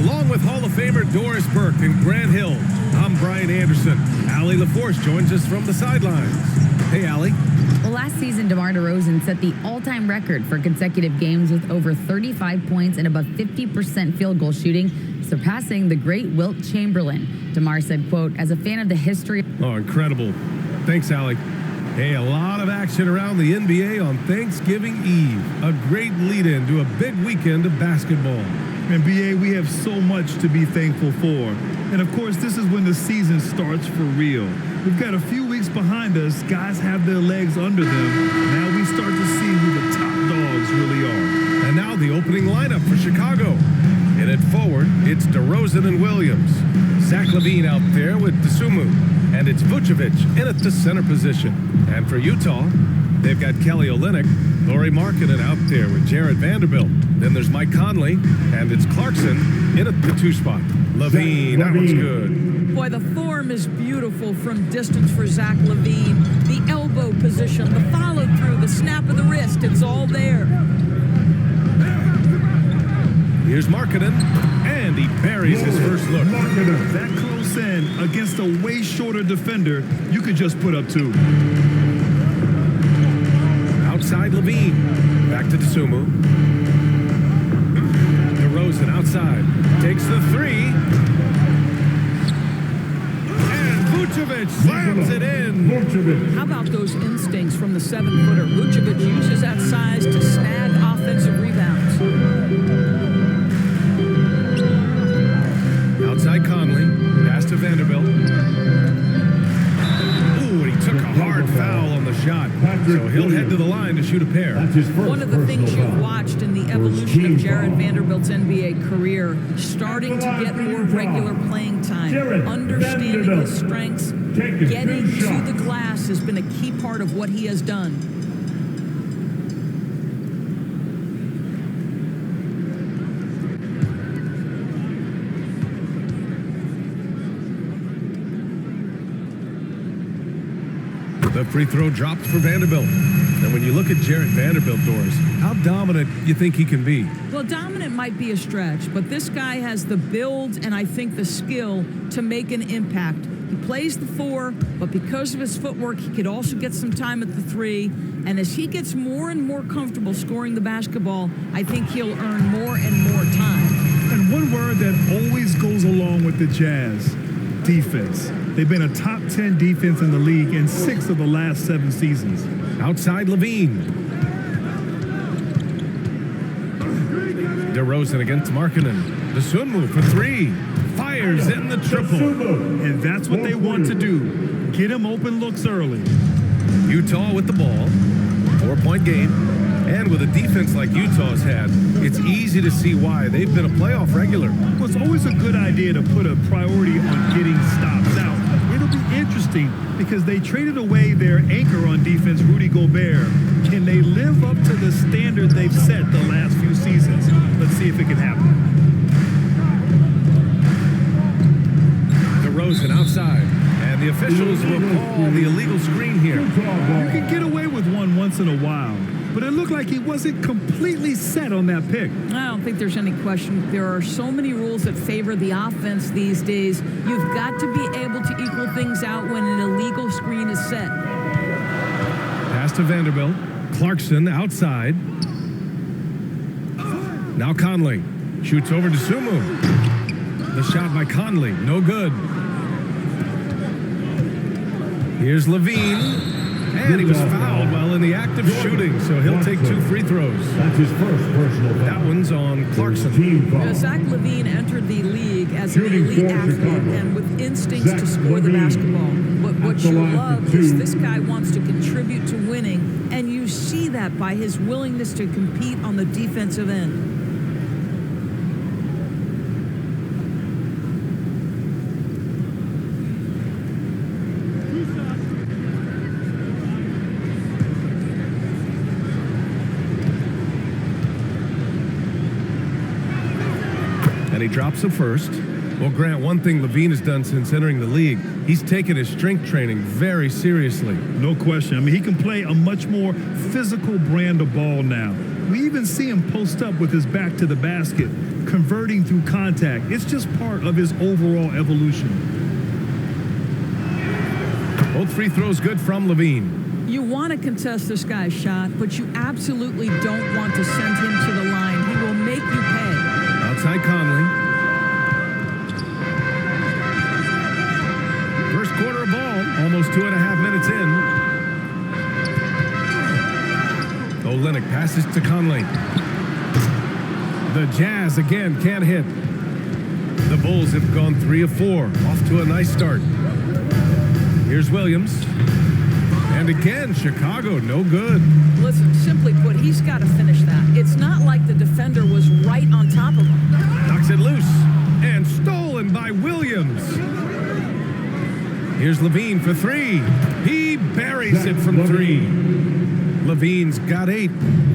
Along with Hall of Famer Doris Burke and Grant Hill, I'm Brian Anderson. Allie LaForce joins us from the sidelines. Hey, Allie. Well, last season, DeMar DeRozan set the all-time record for consecutive games with over 35 points and above 50% field goal shooting, surpassing the great Wilt Chamberlain. DeMar said, quote, as a fan of the history... Oh, incredible. Thanks, Allie. Hey, a lot of action around the NBA on Thanksgiving Eve. A great lead-in to a big weekend of basketball. NBA, we have so much to be thankful for. And of course, this is when the season starts for real. We've got a few weeks behind us. Guys have their legs under them. Now we start to see who the top dogs really are. And now the opening lineup for Chicago. In it forward, it's DeRozan and Williams. Zach LaVine out there with Dosunmu. And it's Vucevic in at the center position. And for Utah, they've got Kelly Olynyk, Lauri Markkanen out there with Jared Vanderbilt. Then there's Mike Conley, and it's Clarkson in at the 2 spot. LaVine, that one's good. Boy, the form is beautiful from distance for Zach LaVine. The elbow position, the follow through, the snap of the wrist, it's all there. Here's Markkanen, and he buries his first look. That close in against a way shorter defender, you could just put up 2. Outside LaVine, back to Dosunmu. DeRozan outside, takes the 3. And Vucevic slams it in. How about those instincts from the 7-footer? Vucevic uses that size to snag offensive rebounds. Outside Conley, pass to Vanderbilt. Ooh, and he took a hard foul on the shot. So he'll head to the line to shoot a pair. One of the things you've watched in the evolution of Jared Vanderbilt's NBA career, starting to get more regular playing time, understanding his strengths, getting to the glass has been a key part of what he has done. The free throw dropped for Vanderbilt. And when you look at Jared Vanderbilt, Doris, how dominant you think he can be? Well, dominant might be a stretch, but this guy has the build and I think the skill to make an impact. He plays the 4, but because of his footwork, he could also get some time at the 3. And as he gets more and more comfortable scoring the basketball, I think he'll earn more and more time. And one word that always goes along with the Jazz, defense. They've been a top 10 defense in the league in 6 of the last 7 seasons. Outside LaVine. DeRozan against Markkanen. Dosunmu for 3. Fires in the triple. And that's what they want to do. Get him open looks early. Utah with the ball. 4-point game. And with a defense like Utah's had, it's easy to see why they've been a playoff regular. Well, it's always a good idea to put a priority on getting stops out. It'll be interesting because they traded away their anchor on defense, Rudy Gobert. Can they live up to the standard they've set the last few seasons? Let's see if it can happen. DeRozan outside, and the officials will call the illegal screen here. You can get away with one once in a while, but it looked like he wasn't completely set on that pick. I don't think there's any question. There are so many rules that favor the offense these days. You've got to be able to equal things out when an illegal screen is set. Pass to Vanderbilt. Clarkson outside. Now Conley shoots over to Dosunmu. The shot by Conley, no good. Here's LaVine. And he was fouled while in the act of shooting, so he'll take 2 free throws. That's his first personal foul. That one's on Clarkson. Zach LaVine entered the league as an elite athlete and with instincts to score the basketball. But what you love is this guy wants to contribute to winning, and you see that by his willingness to compete on the defensive end. And he drops the first. Well, Grant, one thing LaVine has done since entering the league, he's taken his strength training very seriously. No question. I mean, he can play a much more physical brand of ball now. We even see him post up with his back to the basket, converting through contact. It's just part of his overall evolution. Both free throws good from Levine. You want to contest this guy's shot, but you absolutely don't want to send him to the line. He will make you pay. Outside Conley. First quarter of ball, almost 2.5 minutes in. Olynyk passes to Conley. The Jazz again can't hit. The Bulls have gone 3 of 4, off to a nice start. Here's Williams. And again, Chicago, no good. Listen, simply put, he's got to finish that. It's not like the defender was right on top of him. Knocks it loose. And stolen by Williams. Here's Levine for 3. He buries it from 3. Levine's got 8.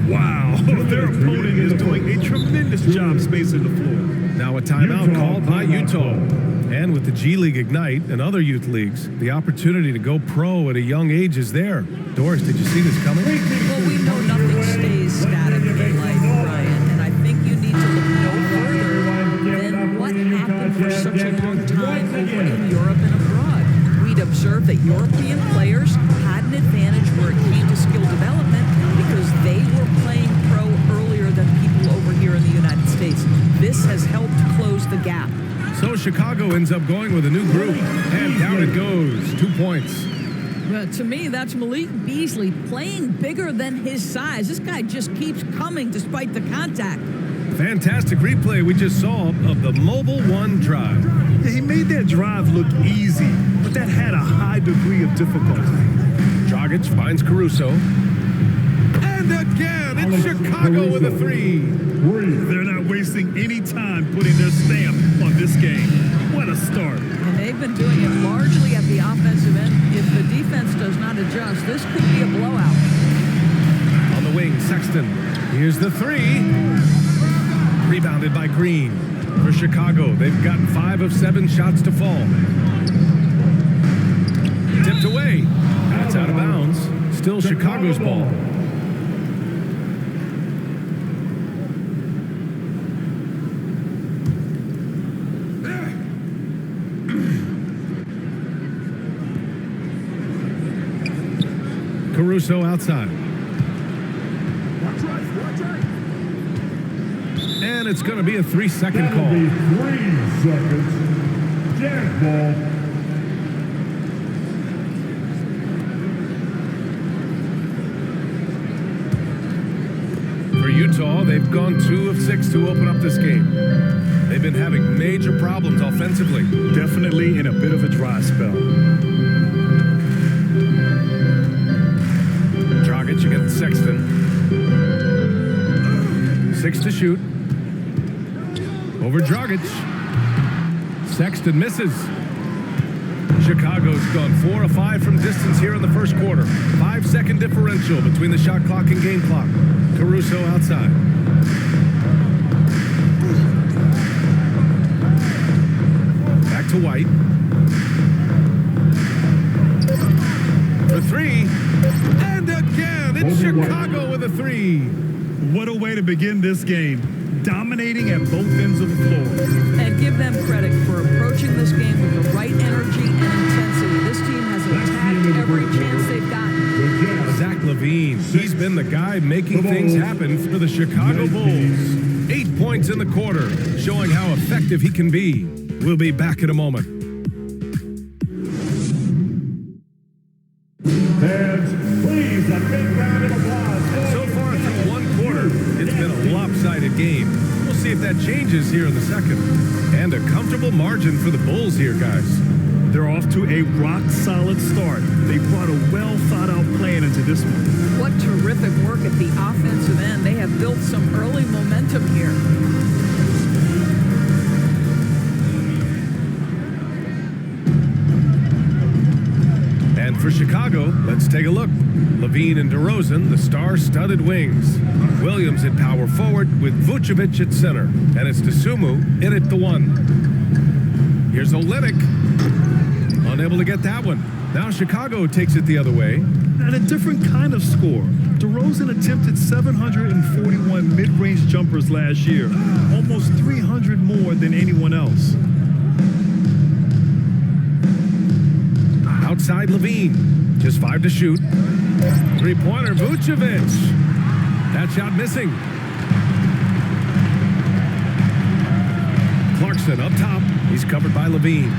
Wow, their opponent is doing a tremendous job spacing the floor. Now a timeout called by Utah. And with the G League Ignite and other youth leagues, the opportunity to go pro at a young age is there. Doris, did you see this coming? Well, we know nothing stays static in life, Brian, and I think you need to look no further than what happened for such a long time over in Europe and abroad. We'd observed that European players had an advantage where it came to skill development because they were playing pro earlier than people over here in the United States. This has helped close the gap. So Chicago ends up going with a new group, and down it goes, 2 points. But to me, that's Malik Beasley playing bigger than his size. This guy just keeps coming despite the contact. Fantastic replay we just saw of the Mobile One drive. Yeah, he made that drive look easy, but that had a high degree of difficulty. Dragic finds Caruso. And again, it's Chicago with a 3. They're not wasting any time putting their stamp on this game. What a start. And they've been doing it largely at the offensive end. If the defense does not adjust, this could be a blowout. On the wing, Sexton. Here's the 3. Rebounded by Green. For Chicago, they've gotten 5 of 7 shots to fall. Tipped away. That's out of bounds. Still Chicago's ball. Caruso outside. And it's going to be a 3-second call. 3 seconds. Jazz ball. For Utah, they've gone 2 of 6 to open up this game. They've been having major problems offensively. Definitely in a bit of a dry spell. Dragic against Sexton. 6 to shoot. Over Dragic. Sexton misses. Chicago's gone 4 of 5 from distance here in the first quarter. 5-second differential between the shot clock and game clock. Caruso outside. Back to White. For 3. And again, it's Chicago with a 3. What a way to begin this game. Dominating at both ends of the floor. And give them credit for approaching this game with the right energy and intensity. This team has attacked every chance they've gotten. Zach LaVine, he's been the guy making things happen for the Chicago Bulls. 8 points in the quarter, showing how effective he can be. We'll be back in a moment. Fans, please, a big round of applause. So far through one quarter, it's been a lopsided game. We'll see if that changes here in the second. And a comfortable margin for the Bulls here, guys. They're off to a rock-solid start. They brought a well-thought-out plan into this one. What terrific work at the offensive end. They have built some early momentum here. And for Chicago, let's take a look. Levine and DeRozan, the star-studded wings. Williams at power forward with Vucevic at center. And it's Dosunmu in at the 1. Here's Olynyk. Unable to get that one. Now Chicago takes it the other way. And a different kind of score. DeRozan DeRozan attempted 741 mid-range jumpers last year, almost 300 more than anyone else. Outside Levine, just 5 to shoot. Three-pointer, Vucevic. That shot missing. Clarkson up top. He's covered by Levine.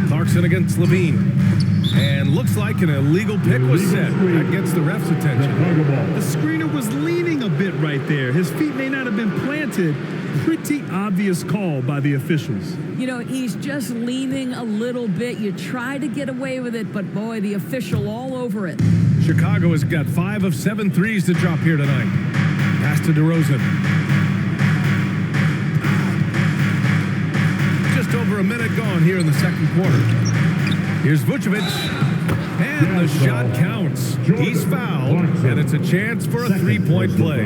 Clarkson against Levine. And looks like an illegal pick was set. That gets the ref's attention. The screener was leaning a bit right there. His feet may not have been planted. Pretty obvious call by the officials. You know, he's just leaning a little bit. You try to get away with it, but boy, the official all over it. Chicago has got 5 of 7 threes to drop here tonight. Pass to DeRozan. Just over a minute gone here in the second quarter. Here's Vucevic. And the shot counts. He's fouled, and it's a chance for a three-point play.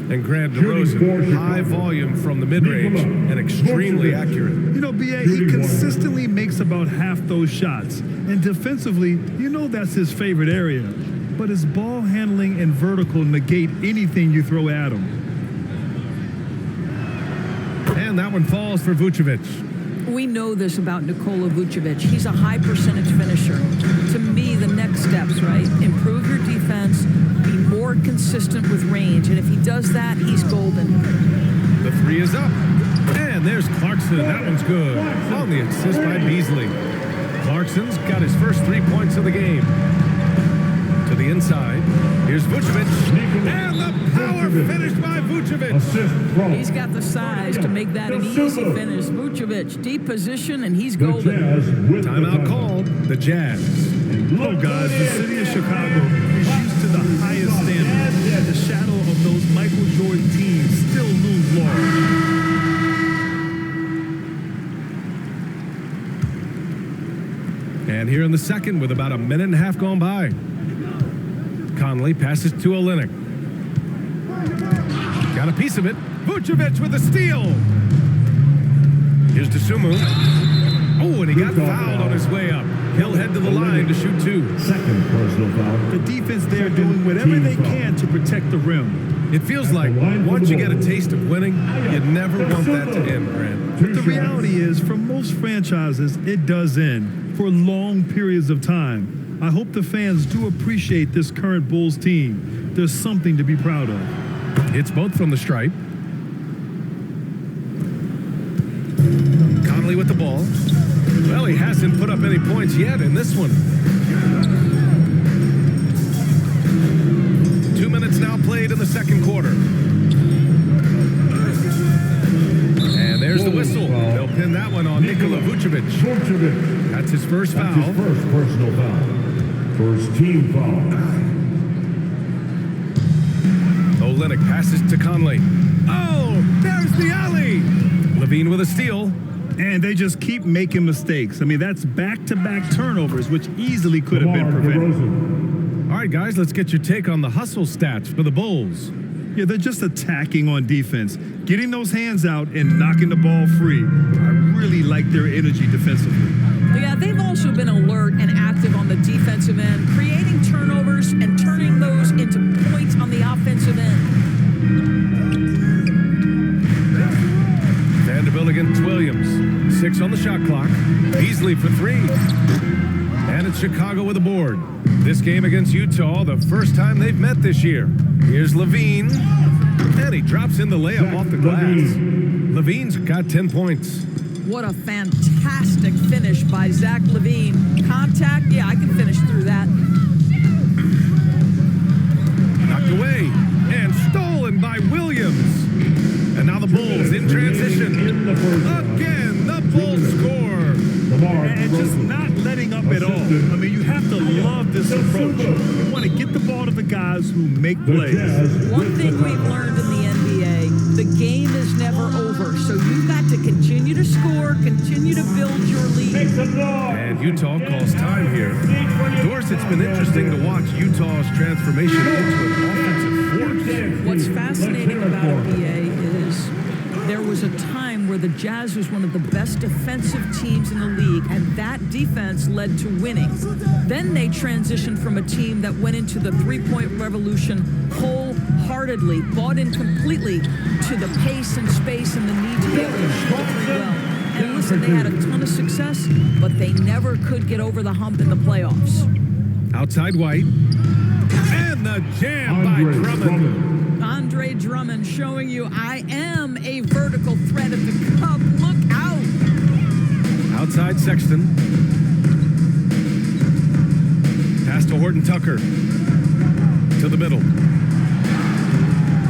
And Grant DeRozan, high volume from the mid-range and extremely accurate. You know, B.A., he consistently makes about half those shots. And defensively, you know that's his favorite area. But his ball handling and vertical negate anything you throw at him. And that one falls for Vucevic. We know this about Nikola Vucevic. He's a high percentage finisher. To me, the next steps, right? Improve your defense, be more consistent with range. And if he does that, he's golden. The three is up. And there's Clarkson. That one's good. On the assist by Beasley. Clarkson's got his first 3 points of the game. To the inside. Here's Vucevic. And the power finish by Vucevic. He's got the size to make that an easy finish. Vucevic, deep position, and he's golden. Timeout called. The Jazz. Oh, guys, the city of Chicago is used to the highest standards. And the shadow of those Michael Jordan teams still looms large. And here in the second with about a minute and a half gone by. Conley passes to Olynyk. Got a piece of it. Vucevic with a steal. Here's Dosunmu. Oh, and he got fouled on his way up. He'll head to the line to shoot 2. Second personal foul. The defense there doing whatever they can to protect the rim. It feels like once you get a taste of winning, you never want that to end, Grant. But the reality is, for most franchises, it does end for long periods of time. I hope the fans do appreciate this current Bulls team. There's something to be proud of. It's both from the stripe. Conley with the ball. Well, he hasn't put up any points yet in this one. 2 minutes now played in the second quarter. And there's the whistle. They'll pin that one on Nikola Vucevic. That's his first foul. That's his first personal foul. First team foul. Olynyk passes to Conley. Oh, there's the alley. Levine with a steal. And they just keep making mistakes. I mean, that's back-to-back turnovers, which easily could have been prevented. All right, guys, let's get your take on the hustle stats for the Bulls. Yeah, they're just attacking on defense, getting those hands out and knocking the ball free. I really like their energy defensively. Yeah, they've also been alert and active on the defensive end, creating turnovers and turning those into points on the offensive end. Vanderbilt against Williams. 6 on the shot clock. Beasley for 3. And it's Chicago with a board. This game against Utah, the first time they've met this year. Here's Levine. And he drops in the layup off the glass. Levine's got 10 points. What a fantastic finish by Zach Levine. Contact, yeah, I can finish through that. Knocked away and stolen by Williams. And now the Bulls in transition. Again, the Bulls score. And just not letting up at all. I mean, you have to love this approach. You want to get the ball to the guys who make plays. One thing we've learned in the NBA, the game is never over. So you've got to continue to score, continue to build your lead. And Utah calls time here. Doris, it's been interesting to watch Utah's transformation into an offensive force. What's fascinating about NBA is there was a time where where the Jazz was one of the best defensive teams in the league, and that defense led to winning. Then they transitioned from a team that went into the three-point revolution wholeheartedly, bought in completely to the pace and space and the need to be able to shoot the three well. And listen, they had a ton of success, but they never could get over the hump in the playoffs. Outside White. And the jam by Drummond. Andre Drummond showing you, I am a vertical threat at the cup. Look out. Outside Sexton. Pass to Horton Tucker. To the middle.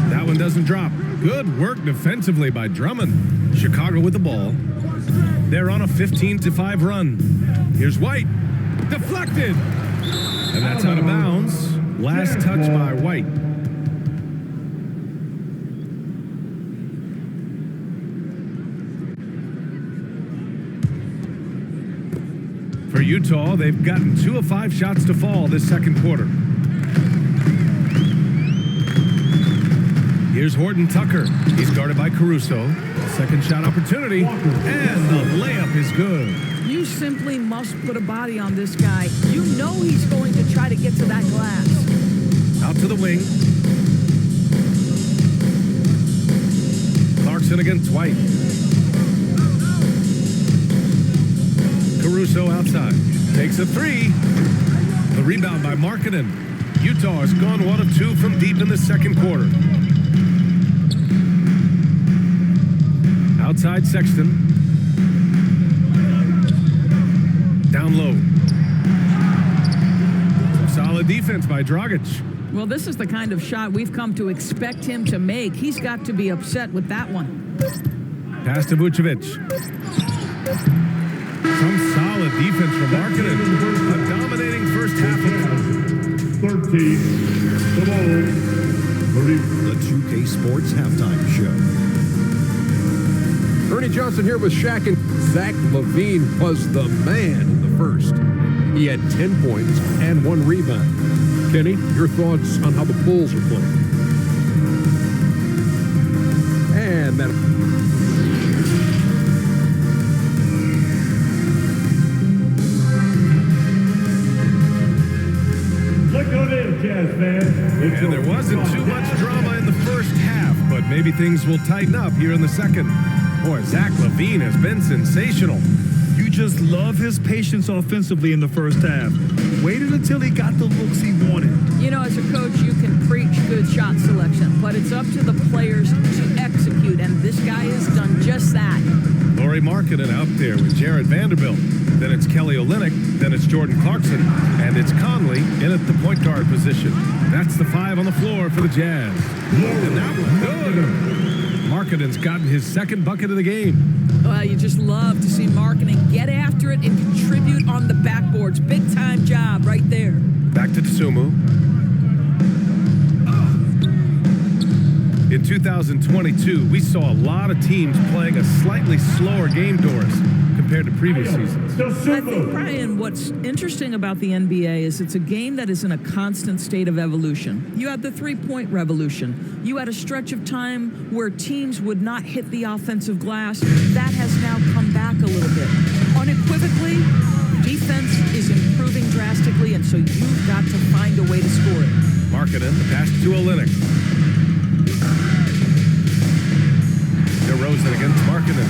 That one doesn't drop. Good work defensively by Drummond. Chicago with the ball. They're on a 15-5 run. Here's White. Deflected. And that's out of bounds. Last touch by White. For Utah, they've gotten 2 of 5 shots to fall this second quarter. Here's Horton Tucker. He's guarded by Caruso. Second shot opportunity, and the layup is good. You simply must put a body on this guy. You know he's going to try to get to that glass. Out to the wing. Clarkson against White. Caruso outside. Takes a three. The rebound by Markkanen. Utah has gone 1 of 2 from deep in the second quarter. Outside Sexton. Down low. Some solid defense by Dragic. Well, this is the kind of shot we've come to expect him to make. He's got to be upset with that one. Pass to Vucevic. Some solid defense from Markkanen. A dominating first half of 13, the ball. The 2K Sports Halftime Show. Ernie Johnson here with Shaq, and Zach LaVine was the man in the first. He had 10 points and 1 rebound. Kenny, your thoughts on how the Bulls are playing? And that... Look on in, Jazz man. And there wasn't too much drama in the first half, but maybe things will tighten up here in the second. Boy, Zach LaVine has been sensational. You just love his patience offensively in the first half. Waited until he got the looks he wanted. You know, as a coach, you can preach good shot selection, but it's up to the players to execute, and this guy has done just that. Lauri Markkanen out there with Jared Vanderbilt. Then it's Kelly Olynyk. Then it's Jordan Clarkson. And it's Conley in at the point guard position. That's the 5 on the floor for the Jazz. And that was good. Markkanen's gotten his second bucket of the game. Well, you just love to see Markkanen get after it and contribute on the backboards. Big-time job right there. Back to Dosunmu. In 2022, we saw a lot of teams playing a slightly slower game, Doris, compared to previous seasons. I think, Brian, what's interesting about the NBA is it's a game that is in a constant state of evolution. You had the three-point revolution. You had a stretch of time where teams would not hit the offensive glass. That has now come back a little bit. Unequivocally, defense is improving drastically, and so you've got to find a way to score it. Markkanen, the pass to Olynyk. DeRozan against Markkanen.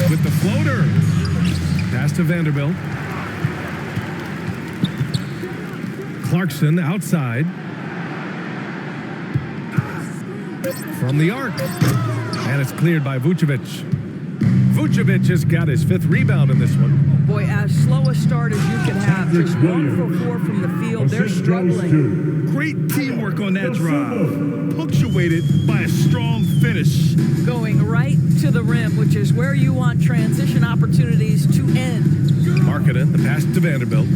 With the floater. Pass to Vanderbilt. Clarkson outside. From the arc. And it's cleared by Vucevic. Vucevic has got his 5th rebound in this one. Boy, as slow a start as you can have. Just 1 for 4 from the field. They're struggling. Great teamwork on that drive. Punctuated by a strong finish. Going right to the rim, which is where you want transition opportunities to end. Markkanen, the pass to Vanderbilt.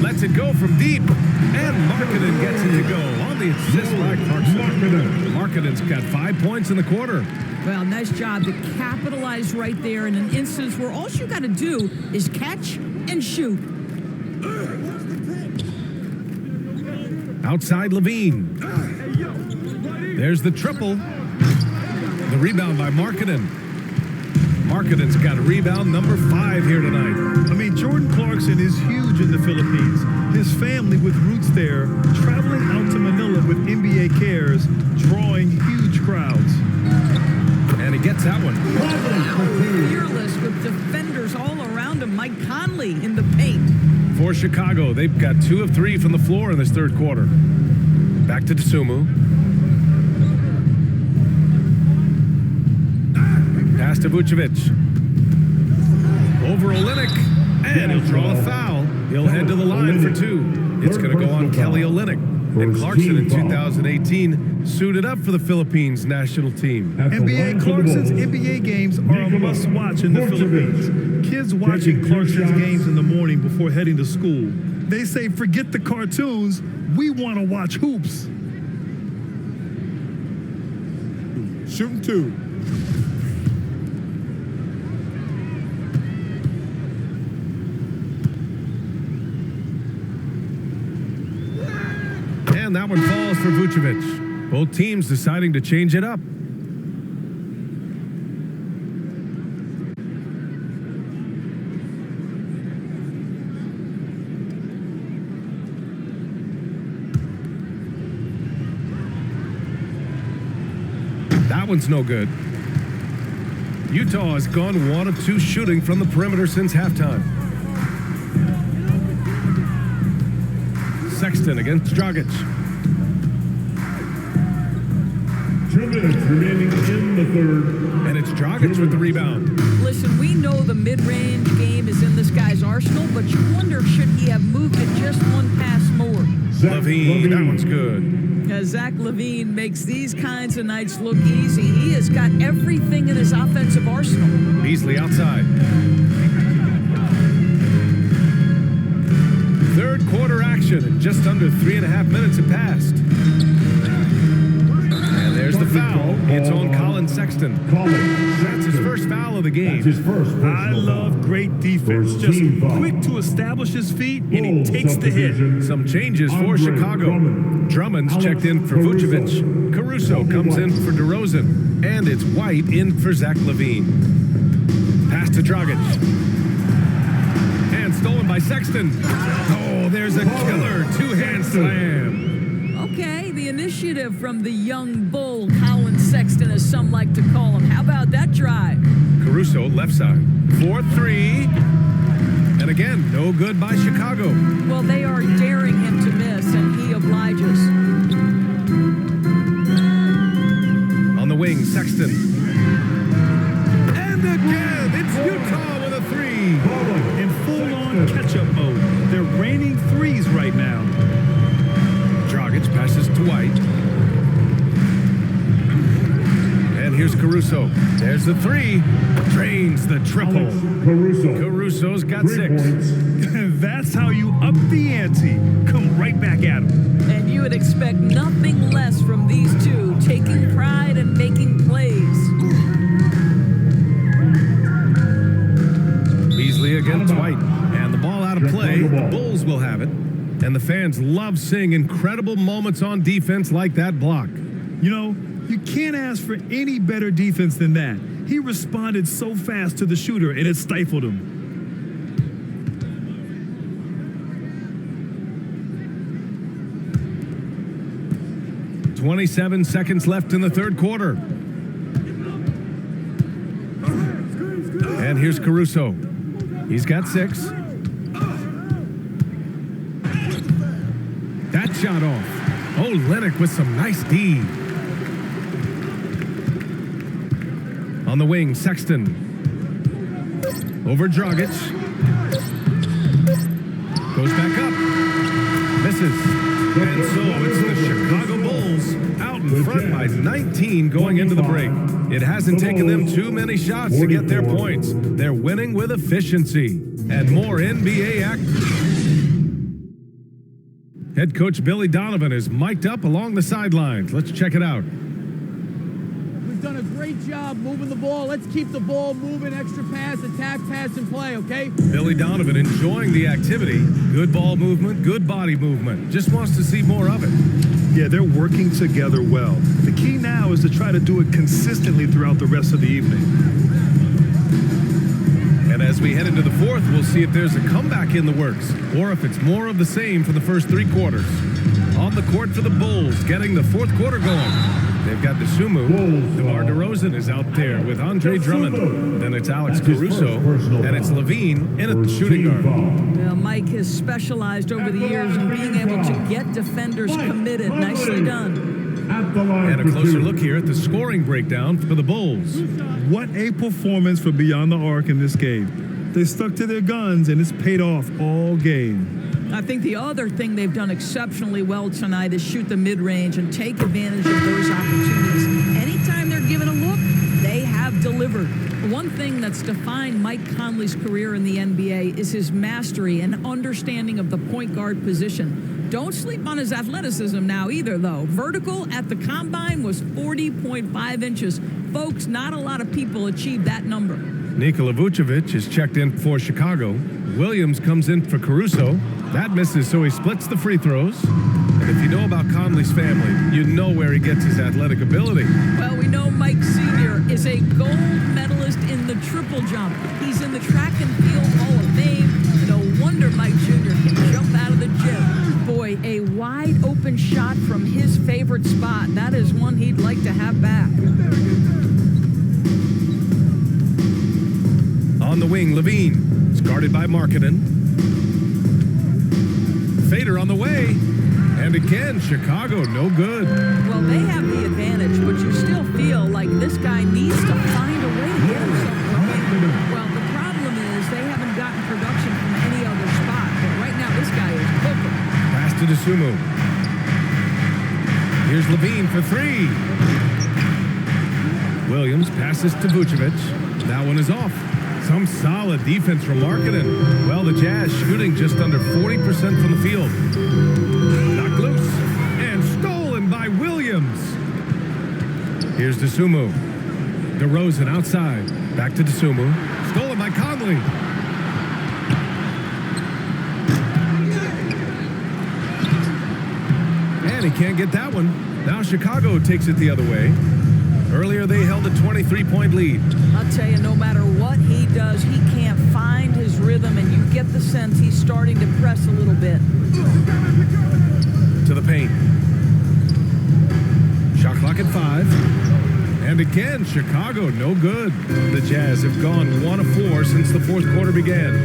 Lets it go from deep. And Markkanen gets it to go on the assist by Clarkson. Markkanen's got 5 points in the quarter. Well, nice job to capitalize right there in an instance where all you got to do is catch and shoot. Outside LaVine. There's the triple. The rebound by Markkanen. Markkanen's got a rebound number 5 here tonight. I mean, Jordan Clarkson is huge in the Philippines. His family with roots there, traveling out to Manila with NBA Cares, drawing huge crowds. And he gets that one. Fearless with defenders all around him. Mike Conley in the paint. For Chicago, they've got 2 of 3 from the floor in this third quarter. Back to Dosunmu. Pass to Vucevic. Over Olynyk. And he'll draw a foul. He'll head to the line for 2. It's going to go on Kelly Olynyk. And Clarkson in 2018 suited up for the Philippines national team. NBA Clarkson's NBA games are a must-watch in the Philippines. Kids watching Clarkson's games in the morning before heading to school. They say, forget the cartoons, we want to watch hoops. Shooting 2. And that one falls for Vucevic. Both teams deciding to change it up. That one's no good. Utah has gone 1 of 2 shooting from the perimeter since halftime. Sexton against Dragic. 2 minutes remaining in the third. And it's Dragic with the rebound. Listen, we know the mid-range game is in this guy's arsenal, but you wonder, should he have moved it just 1 pass more? Levine, that one's good. As Zach LaVine makes these kinds of nights look easy, he has got everything in his offensive arsenal. Beasley outside. Third quarter action, and just under 3.5 minutes have passed. And there's the foul. It's on Colin Sexton. That's his first foul of the game. I love great defense. Just quick to establish his feet, and he takes the hit. Some changes for Chicago. Drummond's checked in for Vucevic. Caruso comes in for DeRozan. And it's White in for Zach LaVine. Pass to Dragic. And stolen by Sexton. Oh, there's a killer 2-hand slam. Okay, the initiative from the young bull, Colin Sexton, as some like to call him. How about that drive? Caruso left side. 4-3. And again, no good by Chicago. Well, they are daring him to miss, and he obliges. On the wing, Sexton. And again, it's Utah with a 3. In full-on catch-up mode. They're raining threes right now. Dragic passes to White. And here's Caruso. There's the 3. Drains the triple. Caruso's got 6. That's how you up the ante. Come right back at him. And you would expect nothing less from these two, taking pride and making plays. Beasley against White. And the ball out of play. The Bulls will have it. And the fans love seeing incredible moments on defense like that block. You know, you can't ask for any better defense than that. He responded so fast to the shooter, and it stifled him. 27 seconds left in the third quarter. And here's Caruso. He's got 6. That shot off. Oh, Olynyk with some nice D. On the wing, Sexton. Over Dragic. Goes back up. Misses. And so it's the Chicago Bulls out in front by 19 going into the break. It hasn't taken them too many shots to get their points. They're winning with efficiency. And more NBA action. Head coach Billy Donovan is mic'd up along the sidelines. Let's check it out. They've done a great job moving the ball. Let's keep the ball moving, extra pass, attack, pass, and play, okay? Billy Donovan enjoying the activity. Good ball movement, good body movement. Just wants to see more of it. Yeah, they're working together well. The key now is to try to do it consistently throughout the rest of the evening. And as we head into the fourth, we'll see if there's a comeback in the works or if it's more of the same for the first 3 quarters. On the court for the Bulls, getting the fourth quarter going. They've got Dosunmu. DeMar DeRozan is out there with Andre Drummond. Then it's Alex Caruso, and it's Levine in at the shooting guard. Well, Mike has specialized over the years in being able to get defenders committed. Nicely done. And a closer look here at the scoring breakdown for the Bulls. What a performance for Beyond the Arc in this game. They stuck to their guns, and it's paid off all game. I think the other thing they've done exceptionally well tonight is shoot the mid-range and take advantage of those opportunities. Anytime they're given a look, they have delivered. One thing that's defined Mike Conley's career in the NBA is his mastery and understanding of the point guard position. Don't sleep on his athleticism now either, though. Vertical at the combine was 40.5 inches. Folks, not a lot of people achieve that number. Nikola Vucevic is checked in for Chicago. Williams comes in for Caruso. That misses, so he splits the free throws. And if you know about Conley's family, you know where he gets his athletic ability. Well, we know Mike Sr. is a gold medalist in the triple jump. He's in the track and field Hall of Fame. No wonder Mike Jr. can jump out of the gym. Boy, a wide open shot from his favorite spot. That is one he'd like to have back. On the wing, Levine. It's guarded by Markkanen. Fader on the way. And again, Chicago, no good. Well, they have the advantage, but you still feel like this guy needs to find a way to get himself going. Well, the problem is they haven't gotten production from any other spot, but right now this guy is cooking. Pass to Dosunmu. Here's Levine for 3. Williams passes to Vucevic. That one is off. Some solid defense from Markkanen. Well, the Jazz shooting just under 40% from the field. Knocked loose and stolen by Williams. Here's Dosunmu. DeRozan outside. Back to Dosunmu. Stolen by Conley. And he can't get that one. Now Chicago takes it the other way. Earlier, they held a 23-point lead. I'll tell you, no matter what he does, he can't find his rhythm, and you get the sense he's starting to press a little bit. To the paint. Shot clock at 5. And again, Chicago, no good. The Jazz have gone 1 of 4 since the fourth quarter began.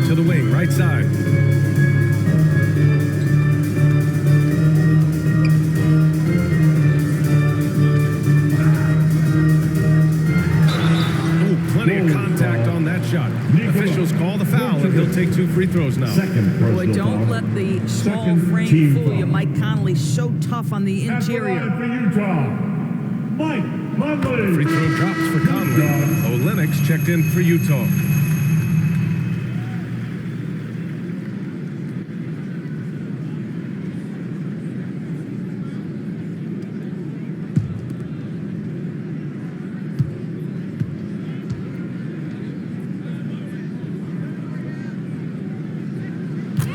To the wing, right side. Shot. Officials call the foul, and he'll take 2 free throws now. Boy, don't let the small frame fool you. Mike Conley's so tough on the interior. Free throw drops for Conley. Olenek checked in for Utah.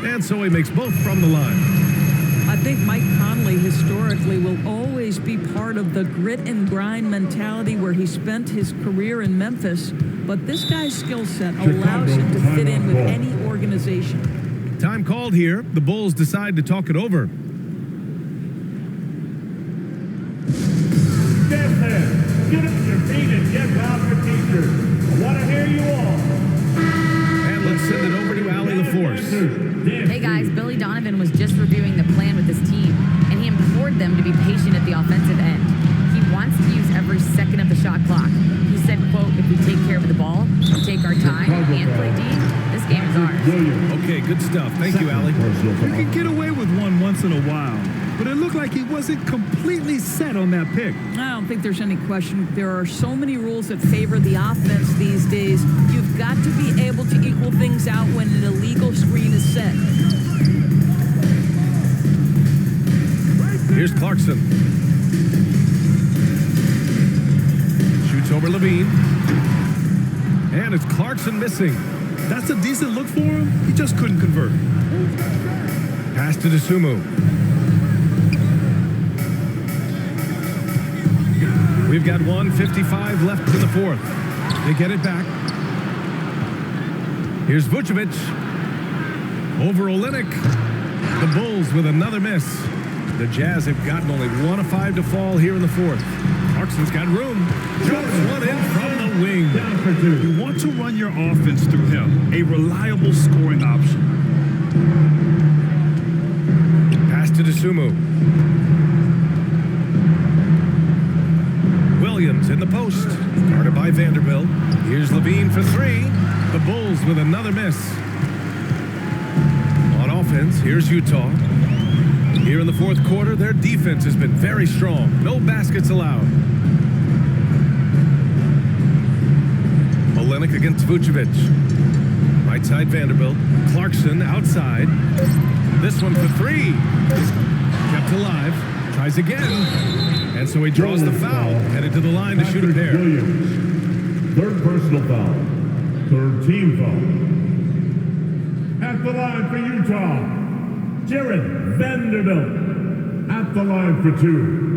And so he makes both from the line. I think Mike Conley historically will always be part of the grit and grind mentality where he spent his career in Memphis, but this guy's skill set allows him to fit in with any organization. Time called here. The Bulls decide to talk it over. Stand there. Get up to your feet and get out your teachers. I want to hear you all. And let's send it over to Allie LaForce. Hey guys, Billy Donovan was just reviewing the plan with his team, and he implored them to be patient at the offensive end. He wants to use every second of the shot clock. He said, quote, if we take care of the ball, take our time, and play D, this game is ours. Okay, good stuff. Thank you, Allie. You can get away with one once in a while, but it looked like he wasn't completely set on that pick. I don't think there's any question. There are so many rules that favor the offense these days. You've got to be able to equal things out when an illegal screen is set. Here's Clarkson. over Levine. And it's Clarkson missing. That's a decent look for him. He just couldn't convert. Pass to Dosunmu. We've got 1:55 left in the fourth. They get it back. Here's Vucevic. Over Olynyk. The Bulls with another miss. The Jazz have gotten only 1 of 5 to fall here in the fourth. Clarkson's got room. Jumps one in from the wing. You want to run your offense through him. A reliable scoring option. Pass to Dosunmu. Williams in the post. Guarded by Vanderbilt. Here's Levine for 3. The Bulls with another miss. On offense, here's Utah. Here in the fourth quarter, their defense has been very strong. No baskets allowed. Olynyk against Vucevic. Right side Vanderbilt. Clarkson outside. This one for 3. Kept alive. Tries again. And so he draws the foul. Headed to the line to shoot a pair. Williams. Third personal foul. Third team foul. At the line for Utah, Jared Vanderbilt. At the line for 2.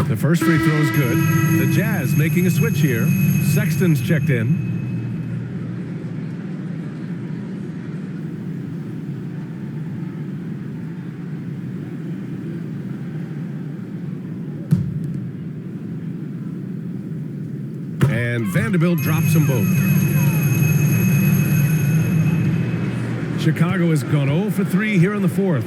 The first free throw is good. The Jazz making a switch here. Sexton's checked in. And Vanderbilt drops them both. Chicago has gone 0 for 3 here in the fourth.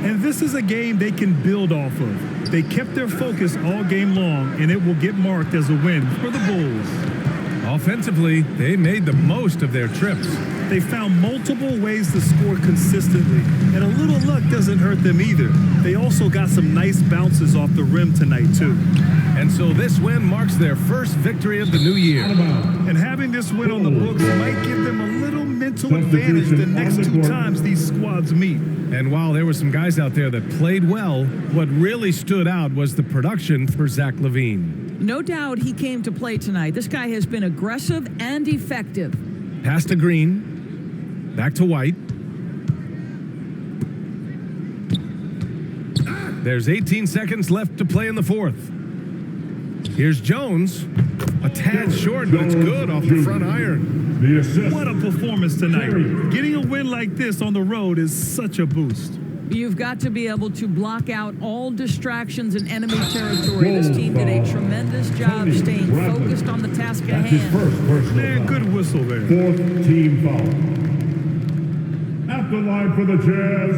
And this is a game they can build off of. They kept their focus all game long, and it will get marked as a win for the Bulls. Offensively, they made the most of their trips. They found multiple ways to score consistently, and a little luck doesn't hurt them either. They also got some nice bounces off the rim tonight, too. And so this win marks their first victory of the new year. And having this win on the books might give them a little mental advantage the next 2 times these squads meet. And while there were some guys out there that played well, what really stood out was the production for Zach LaVine. No doubt he came to play tonight. This guy has been aggressive and effective. Pass to Green. Back to White. There's 18 seconds left to play in the fourth. Here's Jones. A tad short, but it's good off the front iron. The assist. What a performance tonight. Getting a win like this on the road is such a boost. You've got to be able to block out all distractions in enemy territory. This team did a tremendous job staying focused on the task at That's his hand. first personal Man, foul. good whistle there. Fourth team foul. At the line for the Jazz.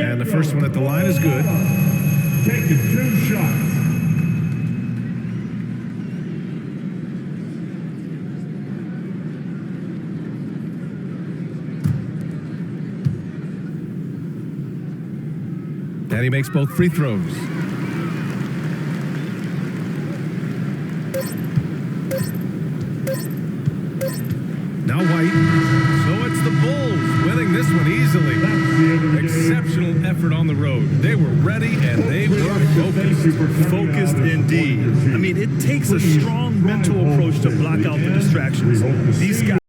And the first one at the line is good. Taking 2 shots. And he makes both free throws. Now White. So it's the Bulls winning this one easily. Exceptional effort on the road. They were ready and they were focused. Focused indeed. I mean, it takes a strong mental approach to block out the distractions. These guys